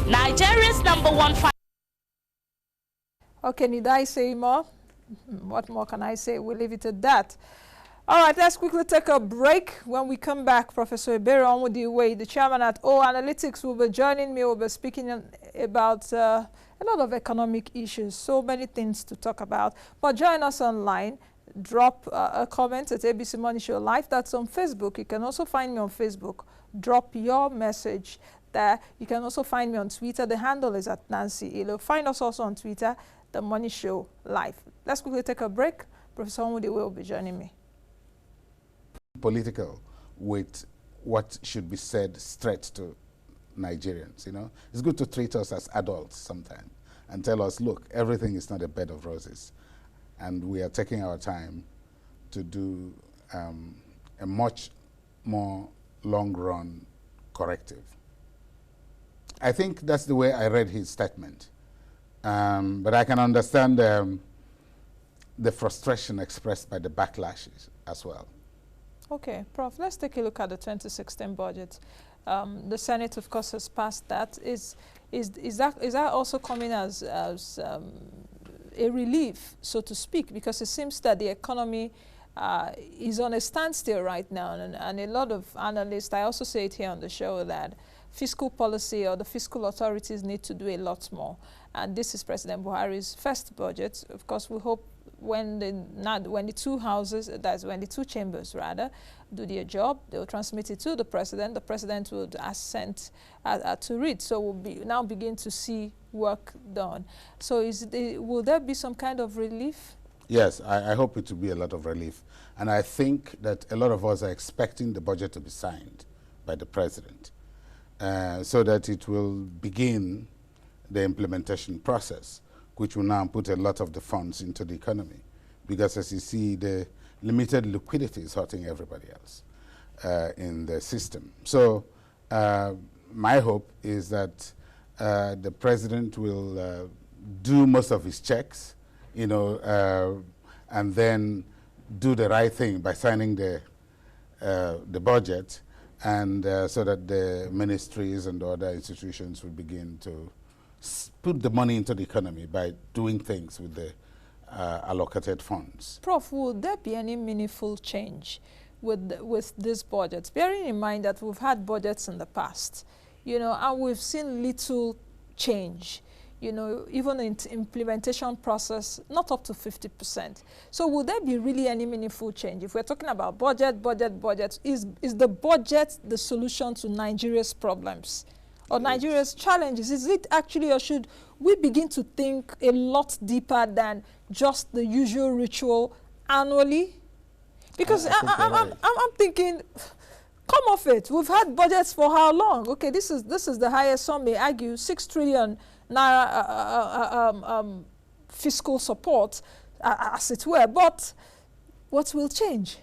Nigeria's #1. Okay, need I say more? What more can I say? We'll leave it at that. All right, let's quickly take a break. When we come back, Professor Ebere Onwudiwe, the chairman at O Analytics, will be joining me. We'll be speaking about a lot of economic issues, so many things to talk about. But join us online. Drop a comment at ABC Money Show Live. That's on Facebook. You can also find me on Facebook. Drop your message there. You can also find me on Twitter. The handle is at Nancy Ilo. Find us also on Twitter, The Money Show Live. Let's quickly take a break. Professor Onwudiwe will be joining me. Political with what should be said straight to Nigerians, you know. It's good to treat us as adults sometimes and tell us, look, everything is not a bed of roses. And we are taking our time to do a much more long-run corrective. I think that's the way I read his statement. But I can understand the frustration expressed by the backlashes as well. Okay, Prof, let's take a look at the 2016 budget. The Senate, of course, has passed that. Is that also coming as a relief, so to speak, because it seems that the economy is on a standstill right now, and a lot of analysts, I also say it here on the show, that fiscal policy or the fiscal authorities need to do a lot more. And this is President Buhari's first budget. Of course, we hope when the two houses, that's when the two chambers rather, do their job, they will transmit it to the president. The president will assent to read. So we'll now begin to see work done. So will there be some kind of relief? Yes, I hope it will be a lot of relief. And I think that a lot of us are expecting the budget to be signed by the president so that it will begin the implementation process, which will now put a lot of the funds into the economy. Because as you see, the limited liquidity is hurting everybody else in the system. So my hope is that the president will do most of his checks, you know, and then do the right thing by signing the budget, and so that the ministries and other institutions will begin to put the money into the economy by doing things with the allocated funds. Prof, will there be any meaningful change with this budget? Bearing in mind that we've had budgets in the past, you know, and we've seen little change, you know, even in implementation process, not up to 50%. So will there be really any meaningful change? If we're talking about budget, is the budget the solution to Nigeria's problems? Or Nigeria's challenges? Is it actually, or should we begin to think a lot deeper than just the usual ritual annually? Because I'm thinking, come off it. We've had budgets for how long? Okay, this is the highest, some may argue, 6 trillion naira fiscal support, as it were. But what will change?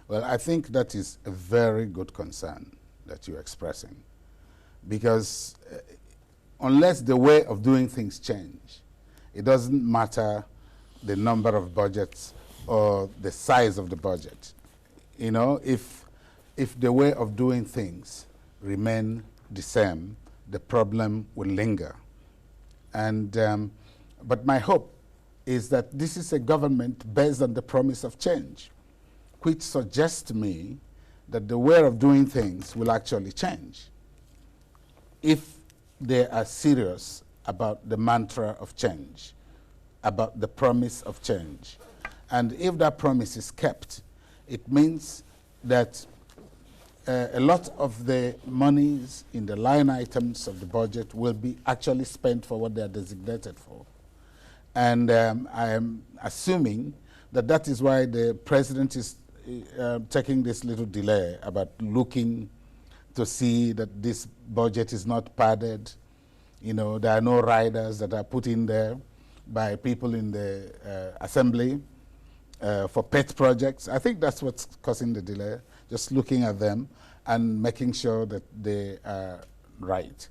Well, I think that is a very good concern that you're expressing. Because unless the way of doing things change, it doesn't matter the number of budgets or the size of the budget. You know, if the way of doing things remain the same, the problem will linger. And but my hope is that this is a government based on the promise of change, which suggests to me that the way of doing things will actually change if they are serious about the mantra of change, about the promise of change. And if that promise is kept, it means that a lot of the monies in the line items of the budget will be actually spent for what they are designated for. And I am assuming that that is why the president is taking this little delay about looking to see that this budget is not padded. You know, there are no riders that are put in there by people in the assembly for pet projects. I think that's what's causing the delay, just looking at them and making sure that they are right.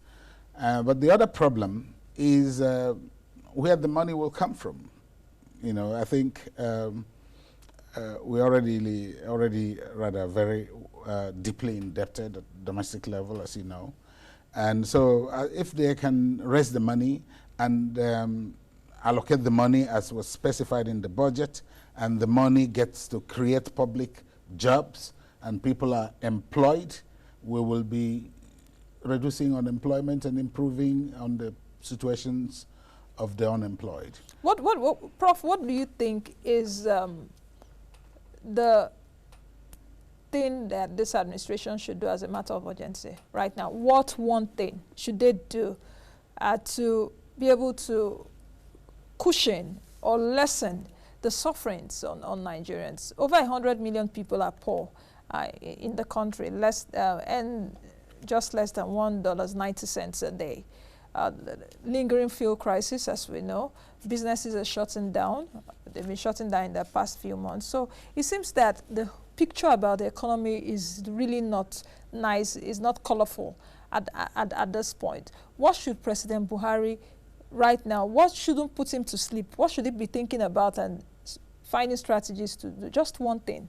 But the other problem is where the money will come from. You know, I think we already rather very deeply indebted at domestic level, as you know, And so if they can raise the money and allocate the money as was specified in the budget, and the money gets to create public jobs and people are employed, we will be reducing unemployment and improving on the situations of the unemployed. Prof, what do you think is the thing that this administration should do as a matter of urgency right now? What one thing should they do to be able to cushion or lessen the sufferings on Nigerians? Over 100 million people are poor in the country, and just less than $1.90 a day. Lingering fuel crisis, as we know. Businesses are shutting down. They've been shutting down in the past few months. So it seems that the picture about the economy is really not nice, is not colorful at this point. What should President Buhari right now, what shouldn't put him to sleep? What should he be thinking about and finding strategies to do? Just one thing.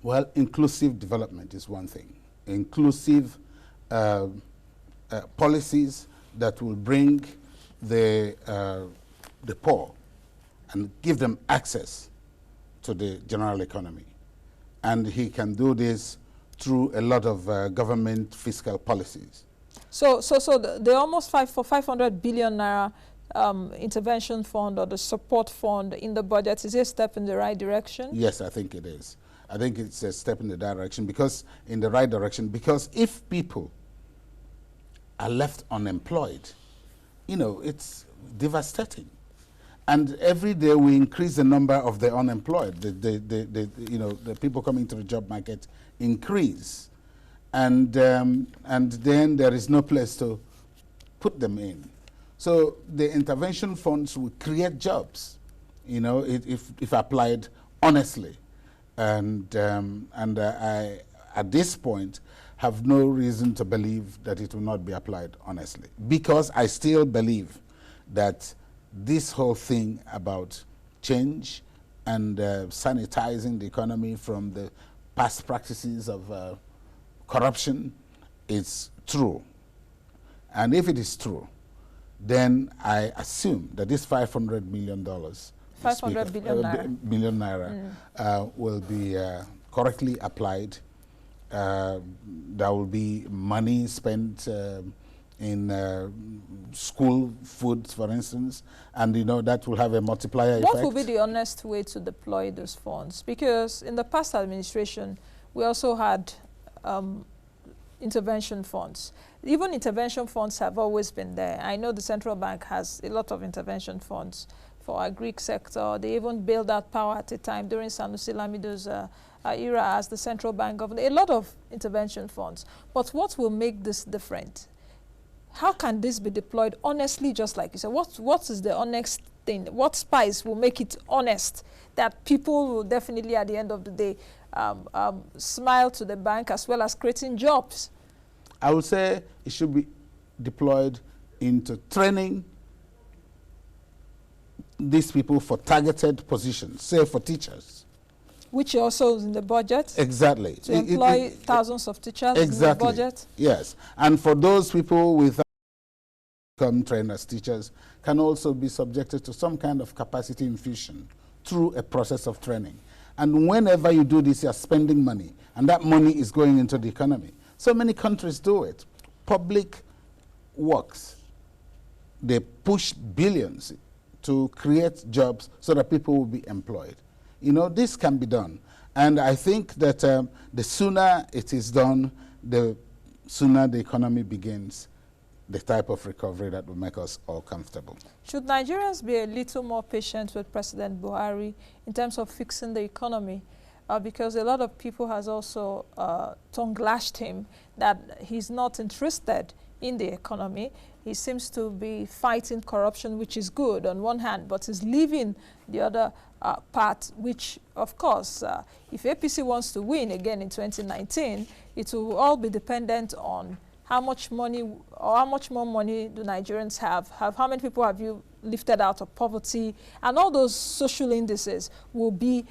Well, inclusive development is one thing. Inclusive policies that will bring the poor and give them access to the general economy. And he can do this through a lot of government fiscal policies. So the almost 500 billion naira intervention fund or the support fund in the budget, is it a step in the right direction? Yes, I think it is. I think it's a step in the direction, because in the right direction, because if people are left unemployed, you know, it's devastating. And every day we increase the number of the unemployed. The people coming to the job market increase, and then there is no place to put them in. So the intervention funds will create jobs, you know, if applied honestly, and I at this point have no reason to believe that it will not be applied honestly, because I still believe that this whole thing about change and sanitizing the economy from the past practices of corruption is true. And if it is true, then I assume that this $500 million, 500 billion naira will be correctly applied. There will be money spent in school foods, for instance, and you know that will have a multiplier effect. What will be the honest way to deploy those funds? Because in the past administration, we also had intervention funds. Even intervention funds have always been there. I know the central bank has a lot of intervention funds for our Greek sector. They even built out power at a time during Sanusi Lamido's era as the central bank governor. A lot of intervention funds. But what will make this different? How can this be deployed honestly, just like you said? What is the honest thing? What spice will make it honest that people will definitely, at the end of the day, smile to the bank, as well as creating jobs? I would say it should be deployed into training these people for targeted positions, say for teachers. Which also is in the budget. Exactly. To employ thousands of teachers in the budget. Yes. And for those people with become trained as teachers can also be subjected to some kind of capacity infusion through a process of training. And whenever you do this, you're spending money, and that money is going into the economy. So many countries do it. Public works, they push billions to create jobs so that people will be employed. You know, this can be done. And I think that the sooner it is done, the sooner the economy begins the type of recovery that will make us all comfortable. Should Nigerians be a little more patient with President Buhari in terms of fixing the economy? Because a lot of people has also tongue-lashed him that he's not interested in the economy. He seems to be fighting corruption, which is good on one hand, but is leaving the other part, which, of course, if APC wants to win again in 2019, it will all be dependent on how much money or how much more money do Nigerians have, how many people have you lifted out of poverty, and all those social indices will be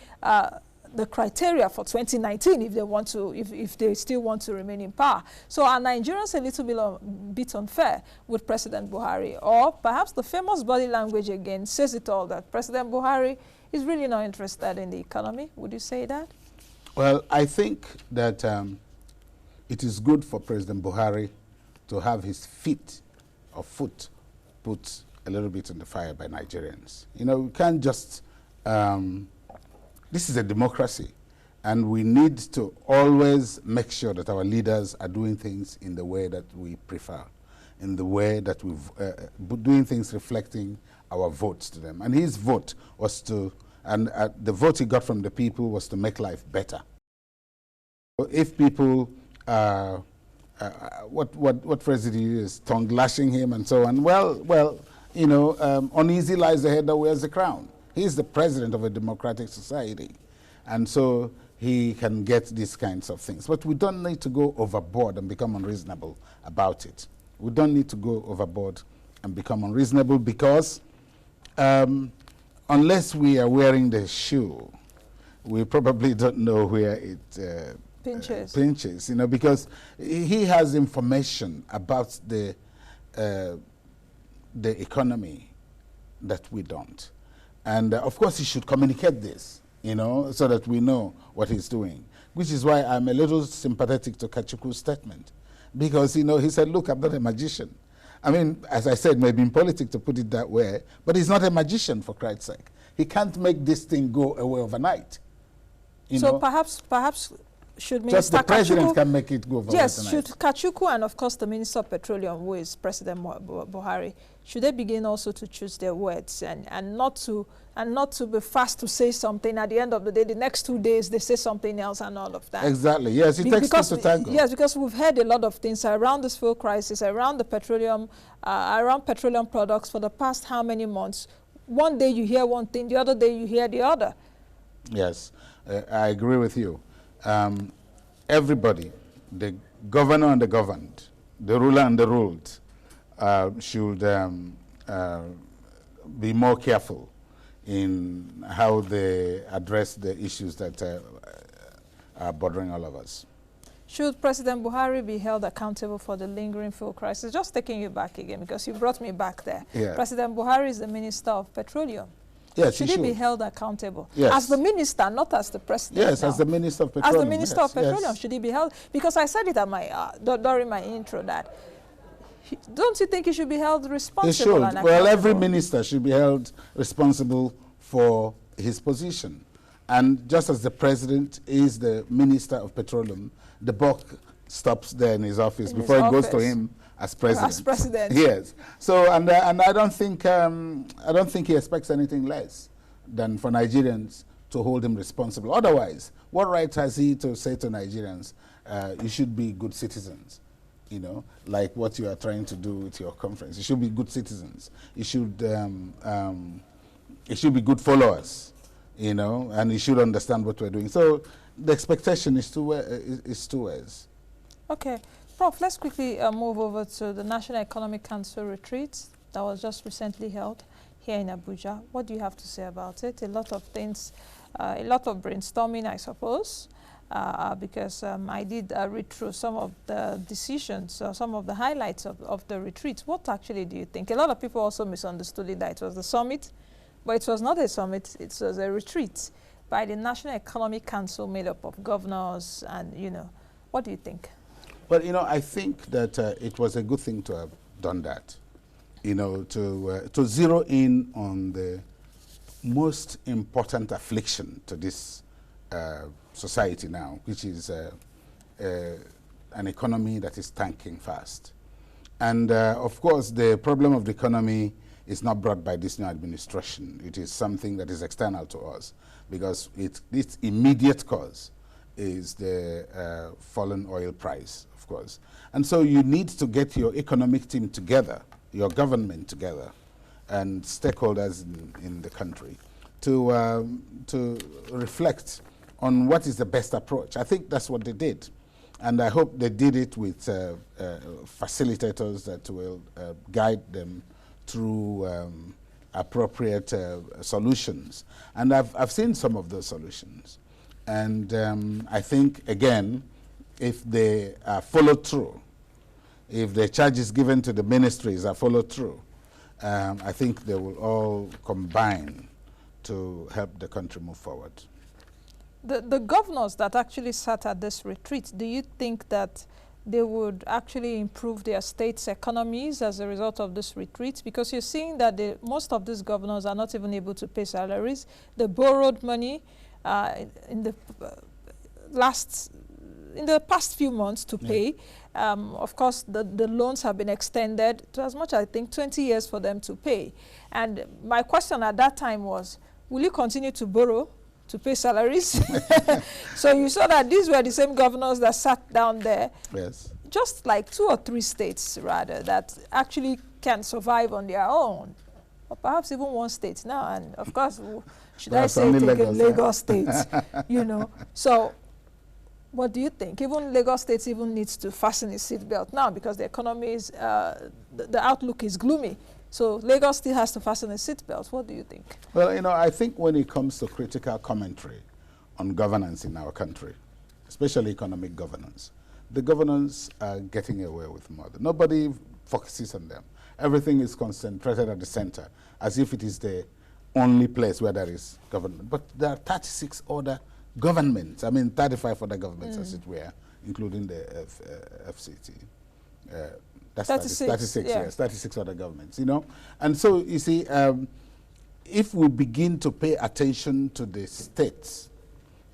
the criteria for 2019 if they want to, if they still want to remain in power. So are Nigerians a little bit unfair with President Buhari? Or perhaps the famous body language again says it all, that President Buhari is really not interested in the economy. Would you say that? Well, I think that it is good for President Buhari to have his foot put a little bit in the fire by Nigerians. You know, we can't just, this is a democracy, and we need to always make sure that our leaders are doing things in the way that we prefer, in the way that we've, doing things reflecting our votes to them. And his vote was to, and the vote he got from the people was to make life better. If people, what phrase did he use? Tongue lashing him and so on. Well, you know, uneasy lies the head that wears the crown. He's the president of a democratic society, and so he can get these kinds of things. But we don't need to go overboard and become unreasonable about it. We don't need to go overboard and become unreasonable, because unless we are wearing the shoe, we probably don't know where it pinches, you know, because he has information about the economy that we don't. And of course he should communicate this, you know, so that we know what he's doing, which is why I'm a little sympathetic to Kachuku's statement, because, you know, he said, look, I'm not a magician. I mean, as I said, maybe in politics to put it that way, but he's not a magician, for Christ's sake. He can't make this thing go away overnight. You know? Perhaps should Minister just the president Kachuku, can make it go overnight. Yes, should Kachuku and of course the Minister of Petroleum, who is President Buhari, should they begin also to choose their words and not to be fast to say something, at the end of the day, the next 2 days they say something else and all of that. Exactly. Yes, it takes two to tango. Yes, because we've heard a lot of things around this fuel crisis, around the petroleum, around petroleum products for the past how many months. One day you hear one thing, the other day you hear the other. Yes, I agree with you. Everybody, the governor and the governed, the ruler and the ruled, should be more careful in how they address the issues that are bothering all of us. Should President Buhari be held accountable for the lingering fuel crisis? Just taking you back again, because you brought me back there. Yeah. President Buhari is the Minister of Petroleum. Yes, should he be held accountable? Yes. As the minister, not as the president. Yes, now. as the Minister of Petroleum. As the Minister of Petroleum, yes. should he be held? Because I said it at my during my intro that don't you think he should be held responsible? He should. And well, every minister should be held responsible for his position. And just as the president is the Minister of Petroleum, the buck stops there in his office before it goes to him as president. As president. Yes. So, and I don't think he expects anything less than for Nigerians to hold him responsible. Otherwise, what right has he to say to Nigerians, you should be good citizens? You know, like what you are trying to do with your conference. You should be good citizens. You should be good followers, you know, and you should understand what we're doing. So the expectation is two ways. Okay. Prof, let's quickly move over to the National Economic Council retreat that was just recently held here in Abuja. What do you have to say about it? A lot of things, a lot of brainstorming, I suppose, because I did read through some of the decisions, some of the highlights of the retreat. What actually do you think? A lot of people also misunderstood it, that it was the summit, but it was not a summit, it was a retreat by the National Economic Council made up of governors and, you know, what do you think? Well, you know, I think that it was a good thing to have done that, you know, to zero in on the most important affliction to this society now, which is an economy that is tanking fast. And of course, the problem of the economy is not brought by this new administration. It is something that is external to us, because its immediate cause is the fallen oil price, of course. And so you need to get your economic team together, your government together, and stakeholders in the country to reflect on what is the best approach. I think that's what they did. And I hope they did it with facilitators that will guide them through appropriate solutions. And I've seen some of those solutions. And I think, again, if they are followed through, if the charges given to the ministries are followed through, I think they will all combine to help the country move forward. The governors that actually sat at this retreat, do you think that they would actually improve their states' economies as a result of this retreat? Because you're seeing that most of these governors are not even able to pay salaries. They borrowed money in the past few months to pay. Of course, the loans have been extended to as much, I think, 20 years for them to pay. And my question at that time was, will you continue to borrow to pay salaries? So you saw that these were the same governors that sat down there. Yes. Just like 2 or 3 states, rather, that actually can survive on their own. Or perhaps even 1 state now. And of course, should I say it again, Lagos State, you know. So what do you think? Even Lagos State even needs to fasten its seatbelt now because the economy is, the outlook is gloomy. So Lagos still has to fasten its seatbelt. What do you think? Well, you know, I think when it comes to critical commentary on governance in our country, especially economic governance, the governors are getting away with murder. Nobody focuses on them. Everything is concentrated at the center, as if it is the only place where there is government. But there are 36 other governments, I mean 35 other governments, as it were, including the FCT. That's 36, yeah. yes, 36 other governments, you know. And so, you see, if we begin to pay attention to the states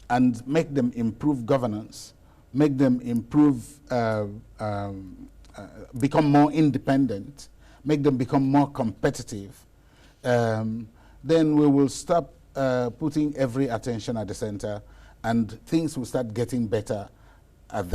and make them improve governance, make them improve, become more independent, make them become more competitive, then we will stop putting every attention at the center and things will start getting better